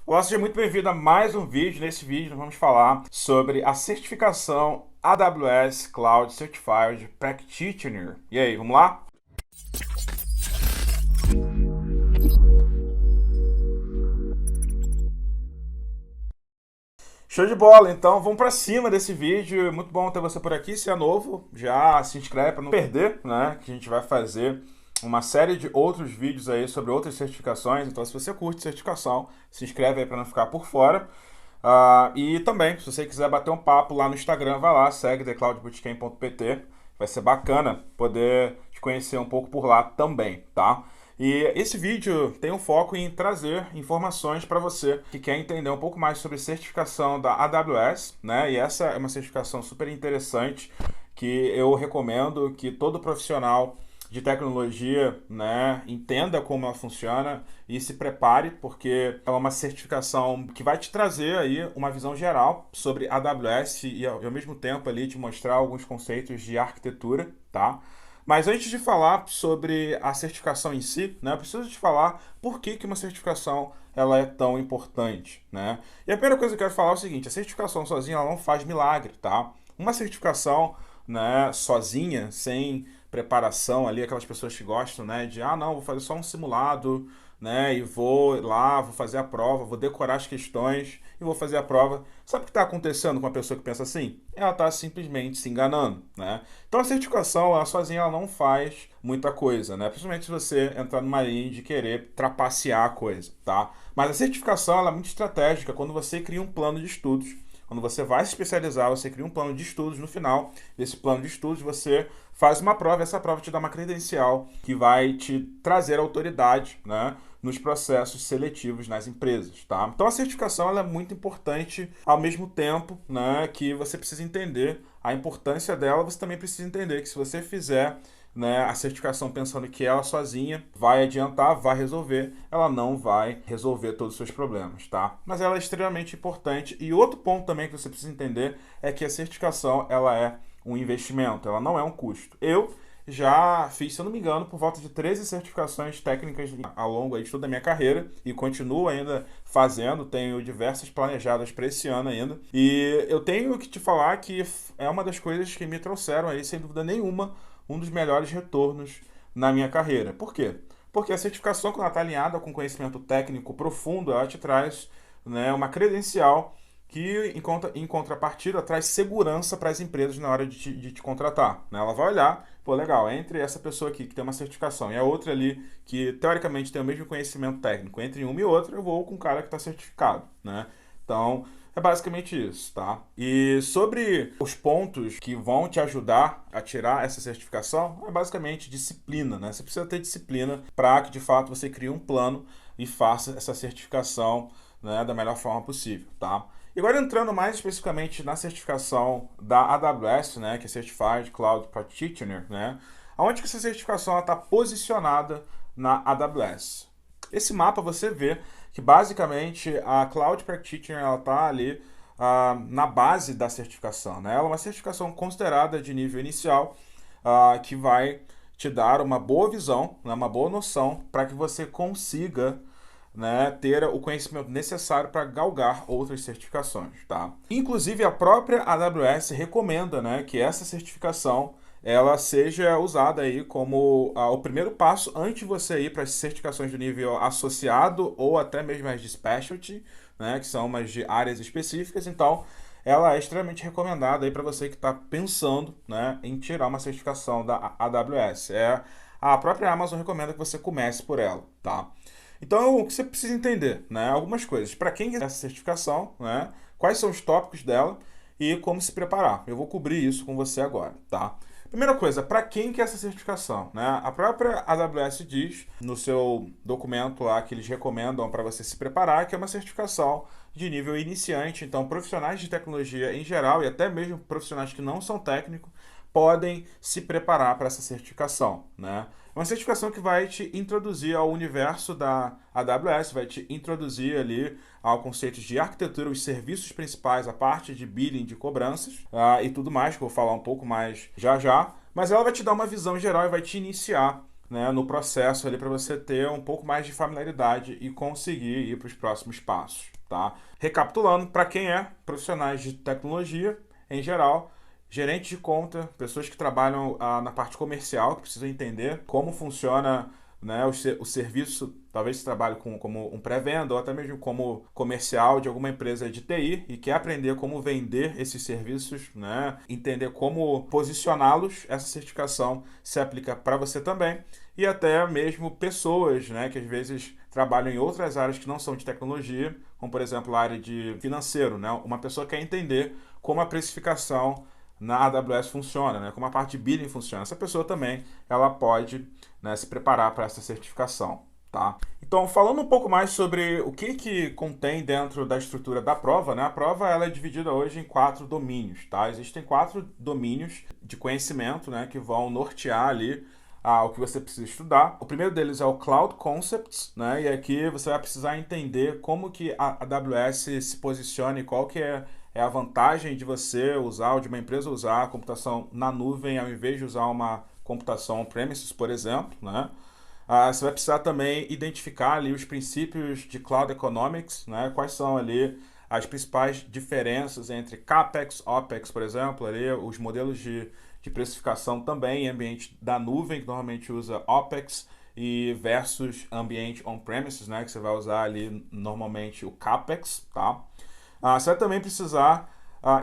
Olá, seja muito bem-vindo a mais um vídeo. Nesse vídeo nós vamos falar sobre a certificação AWS Cloud Certified Practitioner. E aí, vamos lá? Show de bola, então vamos para cima desse vídeo. Muito bom ter você por aqui. Se é novo, já se inscreve para não perder, né? Que a gente vai fazer uma série de outros vídeos aí sobre outras certificações. Então, se você curte certificação, se inscreve aí para não ficar por fora. E também, se você quiser bater um papo lá no Instagram, vai lá, segue thecloudbootcamp.pt. Vai ser bacana poder te conhecer um pouco por lá também, tá? E esse vídeo tem um foco em trazer informações para você que quer entender um pouco mais sobre certificação da AWS, né? E essa é uma certificação super interessante que eu recomendo que todo profissional de tecnologia, né, entenda como ela funciona e se prepare, porque é uma certificação que vai te trazer aí uma visão geral sobre AWS e ao mesmo tempo ali te mostrar alguns conceitos de arquitetura, tá? Mas antes de falar sobre a certificação em si, né, eu preciso te falar por que uma certificação ela é tão importante, né? E a primeira coisa que eu quero falar é o seguinte: a certificação sozinha ela não faz milagre, tá? Uma certificação, né, sozinha, sem preparação ali, aquelas pessoas que gostam, né, de não, vou fazer só um simulado, né, e vou lá, vou fazer a prova, vou decorar as questões e vou fazer a prova. Sabe o que está acontecendo com a pessoa que pensa assim? Ela está simplesmente se enganando, né? Então a certificação, ela sozinha, ela não faz muita coisa, né? Principalmente se você entrar numa linha de querer trapacear a coisa, tá? Mas a certificação, ela é muito estratégica quando você cria um plano de estudos. Quando você vai se especializar, você cria um plano de estudos. No final desse plano de estudos, você faz uma prova. Essa prova te dá uma credencial que vai te trazer autoridade, né, nos processos seletivos nas empresas, tá? Então a certificação ela é muito importante ao mesmo tempo, né, que você precisa entender a importância dela. Você também precisa entender que se você fizer, né, a certificação pensando que ela sozinha vai adiantar, vai resolver, ela não vai resolver todos os seus problemas, tá? Mas ela é extremamente importante. E outro ponto também que você precisa entender é que a certificação ela é um investimento, ela não é um custo. Eu já fiz, se eu não me engano, por volta de 13 certificações técnicas ao longo aí de toda a minha carreira e continuo ainda fazendo, tenho diversas planejadas para esse ano ainda. E eu tenho que te falar que é uma das coisas que me trouxeram aí, sem dúvida nenhuma, um dos melhores retornos na minha carreira. Por quê? Porque a certificação, quando ela está alinhada com conhecimento técnico profundo, ela te traz, né, uma credencial que, em contrapartida, traz segurança para as empresas na hora de te contratar, né? Ela vai olhar, pô, legal, entre essa pessoa aqui que tem uma certificação e a outra ali que, teoricamente, tem o mesmo conhecimento técnico, entre uma e outra, eu vou com o cara que está certificado, né? Então, é basicamente isso, tá? E sobre os pontos que vão te ajudar a tirar essa certificação, é basicamente disciplina, né? Você precisa ter disciplina para que, de fato, você crie um plano e faça essa certificação, né, da melhor forma possível, tá? E agora entrando mais especificamente na certificação da AWS, né, que é Certified Cloud Practitioner, né? Onde que essa certificação está posicionada na AWS? Esse mapa você vê que basicamente a Cloud Practitioner ela está ali na base da certificação, né? Ela é uma certificação considerada de nível inicial, que vai te dar uma boa visão, né, uma boa noção para que você consiga, né, ter o conhecimento necessário para galgar outras certificações, tá? Inclusive a própria AWS recomenda, né, que essa certificação ela seja usada aí como o primeiro passo antes de você ir para as certificações do nível associado ou até mesmo as de specialty, né, que são umas de áreas específicas. Então, ela é extremamente recomendada aí para você que está pensando, né, em tirar uma certificação da AWS. A própria Amazon recomenda que você comece por ela, tá? Então, o que você precisa entender, né? Algumas coisas. Para quem quer essa certificação, né? Quais são os tópicos dela e como se preparar. Eu vou cobrir isso com você agora, tá? Primeira coisa, para quem quer essa certificação, né? A própria AWS diz no seu documento lá que eles recomendam para você se preparar que é uma certificação de nível iniciante. Então, profissionais de tecnologia em geral e até mesmo profissionais que não são técnicos podem se preparar para essa certificação, né? É uma certificação que vai te introduzir ao universo da AWS, vai te introduzir ali ao conceito de arquitetura, os serviços principais, a parte de billing, de cobranças, e tudo mais, que eu vou falar um pouco mais já já, mas ela vai te dar uma visão geral e vai te iniciar, né, no processo ali para você ter um pouco mais de familiaridade e conseguir ir para os próximos passos, tá? Recapitulando, para quem é profissionais de tecnologia, em geral, gerentes de conta, pessoas que trabalham na parte comercial, que precisam entender como funciona, né, o serviço, talvez você trabalhe como um pré-venda ou até mesmo como comercial de alguma empresa de TI e quer aprender como vender esses serviços, né, entender como posicioná-los, essa certificação se aplica para você também. E até mesmo pessoas, né, que às vezes trabalham em outras áreas que não são de tecnologia, como por exemplo a área de financeiro, né? Uma pessoa quer entender como a precificação na AWS funciona, né? Como a parte de billing funciona. Essa pessoa também ela pode, né, se preparar para essa certificação, tá? Então, falando um pouco mais sobre o que contém dentro da estrutura da prova, né? A prova ela é dividida hoje em 4 domínios, tá? Existem 4 domínios de conhecimento, né, que vão nortear ali o que você precisa estudar. O primeiro deles é o Cloud Concepts, né? E aqui você vai precisar entender como que a AWS se posiciona e qual que é a vantagem de você usar, ou de uma empresa usar a computação na nuvem ao invés de usar uma computação on-premises, por exemplo, né? Você vai precisar também identificar ali os princípios de Cloud Economics, né? Quais são ali as principais diferenças entre CAPEX, OPEX, por exemplo, ali os modelos de precificação também em ambiente da nuvem, que normalmente usa OPEX, e versus ambiente on-premises, né? Que você vai usar ali normalmente o CAPEX, tá? Você vai também precisar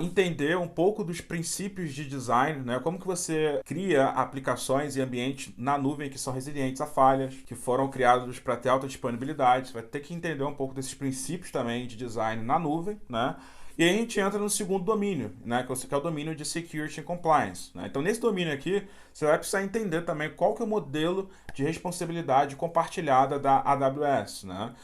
entender um pouco dos princípios de design, né? Como que você cria aplicações e ambientes na nuvem que são resilientes a falhas, que foram criados para ter alta disponibilidade. Você vai ter que entender um pouco desses princípios também de design na nuvem, né? E aí a gente entra no segundo domínio, né? Que é o domínio de Security and Compliance, né? Então, nesse domínio aqui, você vai precisar entender também qual que é o modelo de responsabilidade compartilhada da AWS, né?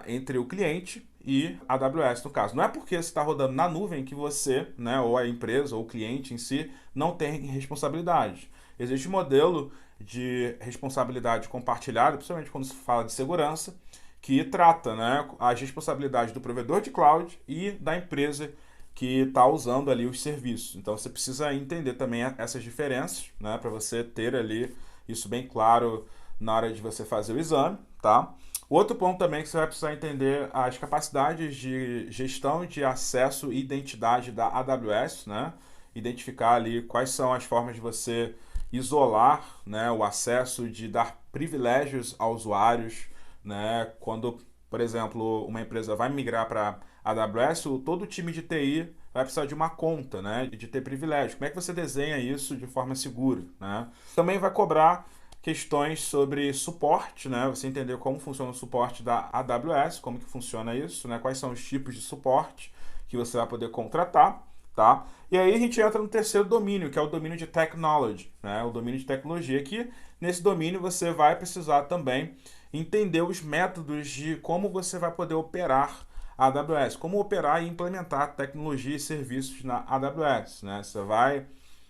Entre o cliente e a AWS, no caso. Não é porque você está rodando na nuvem que você, né, ou a empresa, ou o cliente em si, não tem responsabilidade. Existe um modelo de responsabilidade compartilhada, principalmente quando se fala de segurança, que trata, né, as responsabilidades do provedor de cloud e da empresa que está usando ali os serviços. Então você precisa entender também essas diferenças, né, para você ter ali isso bem claro na hora de você fazer o exame, tá? Outro ponto também que você vai precisar entender as capacidades de gestão de acesso e identidade da AWS, né? Identificar ali quais são as formas de você isolar, né, o acesso, de dar privilégios a usuários, né? Quando, por exemplo, uma empresa vai migrar para AWS, todo o time de TI vai precisar de uma conta, né, de ter privilégio. Como é que você desenha isso de forma segura, né? Também vai cobrar questões sobre suporte, né? Você entender como funciona o suporte da AWS, como que funciona isso, né? Quais são os tipos de suporte que você vai poder contratar, tá? E aí a gente entra no terceiro domínio, que é o domínio de Technology, né? O domínio de tecnologia, que nesse domínio você vai precisar também entender os métodos de como você vai poder operar a AWS, como operar e implementar tecnologia e serviços na AWS, né? Você vai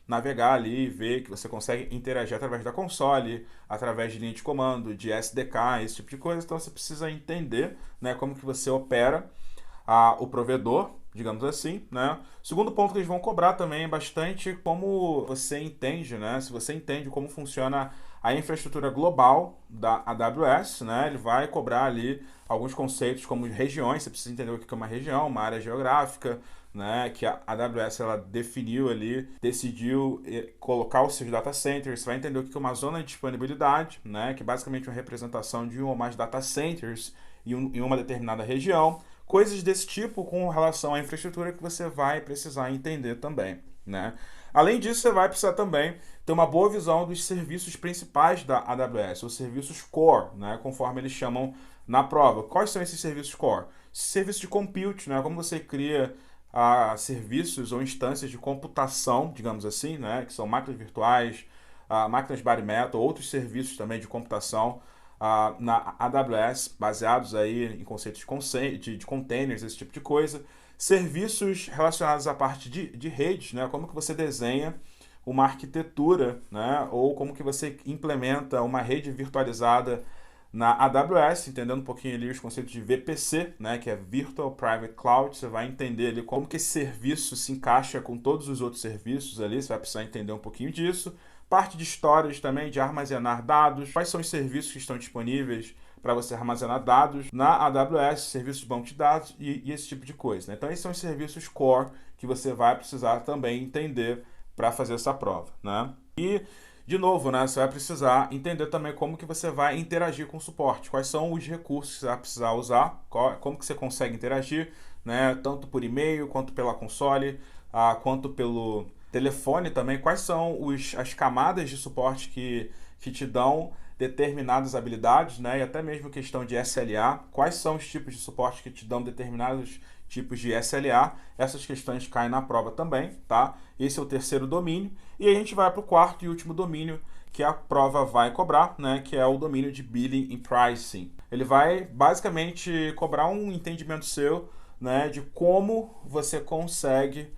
navegar ali e ver que você consegue interagir através da console, através de linha de comando, de SDK, esse tipo de coisa. Então você precisa entender, né, como que você opera o provedor, digamos assim, né? O segundo ponto que eles vão cobrar também é bastante como você entende, né? Se você entende como funciona a infraestrutura global da AWS, né? Ele vai cobrar ali alguns conceitos como regiões. Você precisa entender o que é uma região, uma área geográfica, né, que a AWS ela definiu ali, decidiu colocar os seus data centers. Você vai entender o que é uma zona de disponibilidade, né, que é basicamente uma representação de um ou mais data centers em uma determinada região. Coisas desse tipo com relação à infraestrutura que você vai precisar entender também, né? Além disso, você vai precisar também ter uma boa visão dos serviços principais da AWS, os serviços core, né, conforme eles chamam na prova. Quais são esses serviços core? Serviços de compute, né, como você cria serviços ou instâncias de computação, digamos assim, né, que são máquinas virtuais, máquinas bare metal, outros serviços também de computação na AWS, baseados aí em conceitos de containers, esse tipo de coisa. Serviços relacionados à parte de redes, né, como que você desenha uma arquitetura, né, ou como que você implementa uma rede virtualizada na AWS, entendendo um pouquinho ali os conceitos de VPC, né, que é Virtual Private Cloud. Você vai entender ali como que esse serviço se encaixa com todos os outros serviços ali, você vai precisar entender um pouquinho disso. Parte de storage também, de armazenar dados, quais são os serviços que estão disponíveis para você armazenar dados na AWS, serviços de banco de dados e esse tipo de coisa, né? Então, esses são os serviços core que você vai precisar também entender para fazer essa prova, né? E, de novo, né, você vai precisar entender também como que você vai interagir com o suporte, quais são os recursos que você vai precisar usar, como que você consegue interagir, né, tanto por e-mail, quanto pela console, quanto pelo telefone também, quais são as camadas de suporte que te dão determinadas habilidades, né, e até mesmo questão de SLA, quais são os tipos de suporte que te dão determinados tipos de SLA, essas questões caem na prova também, tá? Esse é o terceiro domínio, e a gente vai para o quarto e último domínio que a prova vai cobrar, né, que é o domínio de Billing e Pricing. Ele vai basicamente cobrar um entendimento seu, né, de como você consegue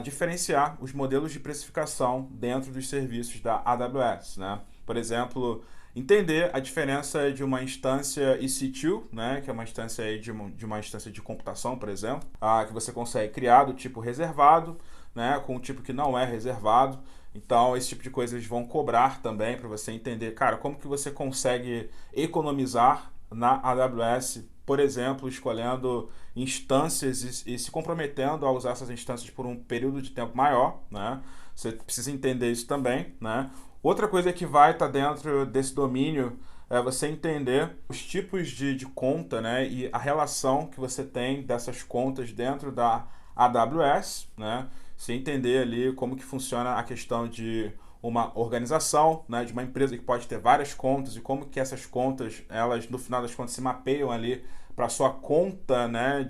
diferenciar os modelos de precificação dentro dos serviços da AWS, né? Por exemplo, entender a diferença de uma instância EC2, né, que é uma instância aí de uma instância de computação, por exemplo, que você consegue criar do tipo reservado, né, com o tipo que não é reservado. Então, esse tipo de coisa eles vão cobrar também para você entender, cara, como que você consegue economizar na AWS, por exemplo, escolhendo instâncias e se comprometendo a usar essas instâncias por um período de tempo maior, né? Você precisa entender isso também, né? Outra coisa que vai estar dentro desse domínio é você entender os tipos de conta, né, e a relação que você tem dessas contas dentro da AWS, né? Você entender ali como que funciona a questão de uma organização, né, de uma empresa que pode ter várias contas e como que essas contas, elas no final das contas se mapeiam ali para a sua conta, né,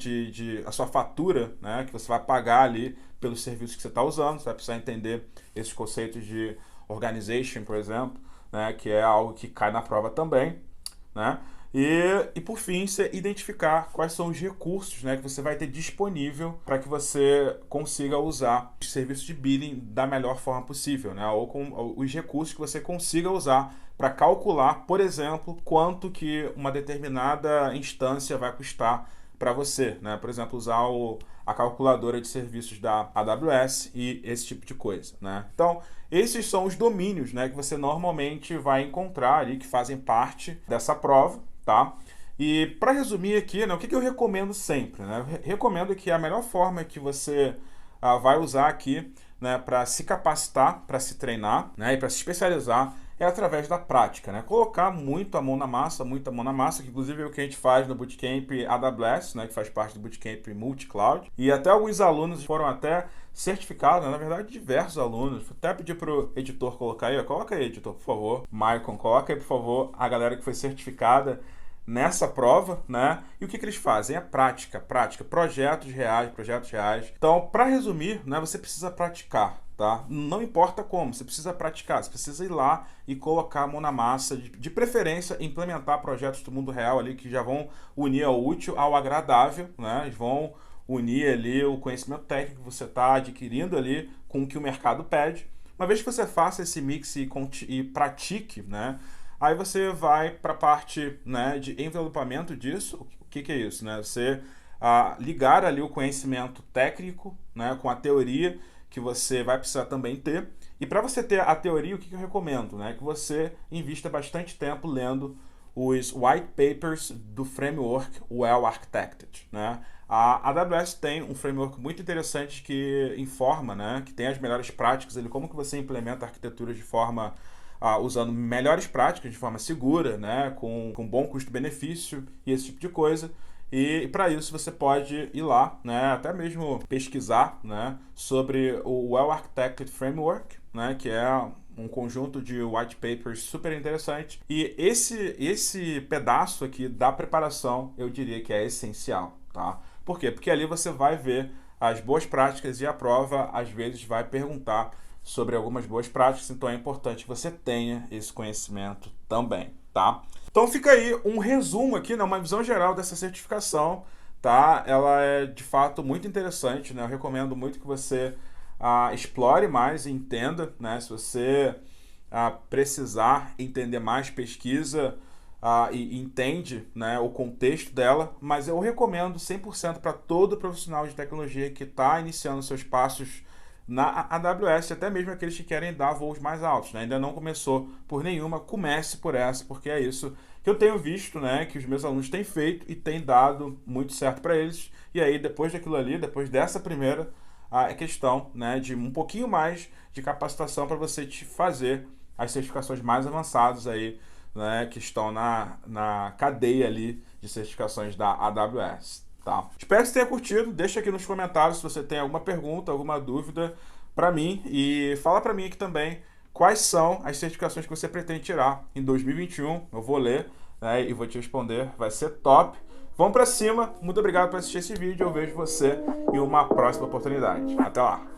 a sua fatura, né, que você vai pagar ali pelos serviços que você está usando. Você vai precisar entender esses conceitos de organization, por exemplo, né, que é algo que cai na prova também, né? E por fim, você identificar quais são os recursos, né, que você vai ter disponível para que você consiga usar os serviços de billing da melhor forma possível, né? Ou com os recursos que você consiga usar para calcular, por exemplo, quanto que uma determinada instância vai custar para você, né? Por exemplo, usar a calculadora de serviços da AWS e esse tipo de coisa, né? Então, esses são os domínios, né, que você normalmente vai encontrar ali, que fazem parte dessa prova, tá? E para resumir aqui, né, o que eu recomendo sempre, né? Eu recomendo que a melhor forma que você vai usar aqui, né, para se capacitar, para se treinar, né, e para se especializar é através da prática, né? Colocar muito a mão na massa, que inclusive é o que a gente faz no Bootcamp AWS, né, que faz parte do Bootcamp Multi-Cloud. E até alguns alunos foram até certificados, né? Na verdade, diversos alunos. Vou até pedir pro editor colocar aí, ó. Coloca aí, editor, por favor. Maicon, coloca aí, por favor, a galera que foi certificada nessa prova, né? E o que eles fazem? É prática, projetos reais. Então, para resumir, né, você precisa praticar, tá? Não importa como, você precisa praticar, você precisa ir lá e colocar a mão na massa, de preferência implementar projetos do mundo real ali que já vão unir o útil ao agradável, né? Eles vão unir ali o conhecimento técnico que você está adquirindo ali com o que o mercado pede. Uma vez que você faça esse mix e pratique, né? Aí você vai para a parte, né, de envelopamento disso. O que é isso, né? Você ligar ali o conhecimento técnico, né, com a teoria que você vai precisar também ter. E para você ter a teoria, o que eu recomendo, né? Que você invista bastante tempo lendo os white papers do framework Well Architected, né? A AWS tem um framework muito interessante que informa, né, que tem as melhores práticas, ali, como que você implementa arquiteturas de forma usando melhores práticas, de forma segura, né, com bom custo-benefício e esse tipo de coisa. E para isso você pode ir lá, né, até mesmo pesquisar, né, sobre o Well Architected Framework, né, que é um conjunto de white papers super interessante. E esse pedaço aqui da preparação, eu diria que é essencial, tá? Por quê? Porque ali você vai ver as boas práticas e a prova, às vezes, vai perguntar sobre algumas boas práticas, então é importante que você tenha esse conhecimento também, tá? Então fica aí um resumo aqui, né, uma visão geral dessa certificação, tá? Ela é, de fato, muito interessante, né? Eu recomendo muito que você explore mais e entenda, né? Se você precisar entender mais, pesquisa e entende, né, o contexto dela, mas eu recomendo 100% para todo profissional de tecnologia que está iniciando seus passos na AWS, até mesmo aqueles que querem dar voos mais altos, né? Ainda não começou por nenhuma, comece por essa, porque é isso que eu tenho visto, né, que os meus alunos têm feito e tem dado muito certo para eles. E aí, depois daquilo ali, depois dessa primeira, a questão, né, de um pouquinho mais de capacitação para você te fazer as certificações mais avançadas aí, né, que estão na cadeia ali de certificações da AWS. Tá? Espero que você tenha curtido. Deixa aqui nos comentários se você tem alguma pergunta, alguma dúvida para mim, e fala para mim aqui também quais são as certificações que você pretende tirar em 2021. Eu vou ler, né, e vou te responder. Vai ser top. Vamos para cima. Muito obrigado por assistir esse vídeo. Eu vejo você em uma próxima oportunidade. Até lá.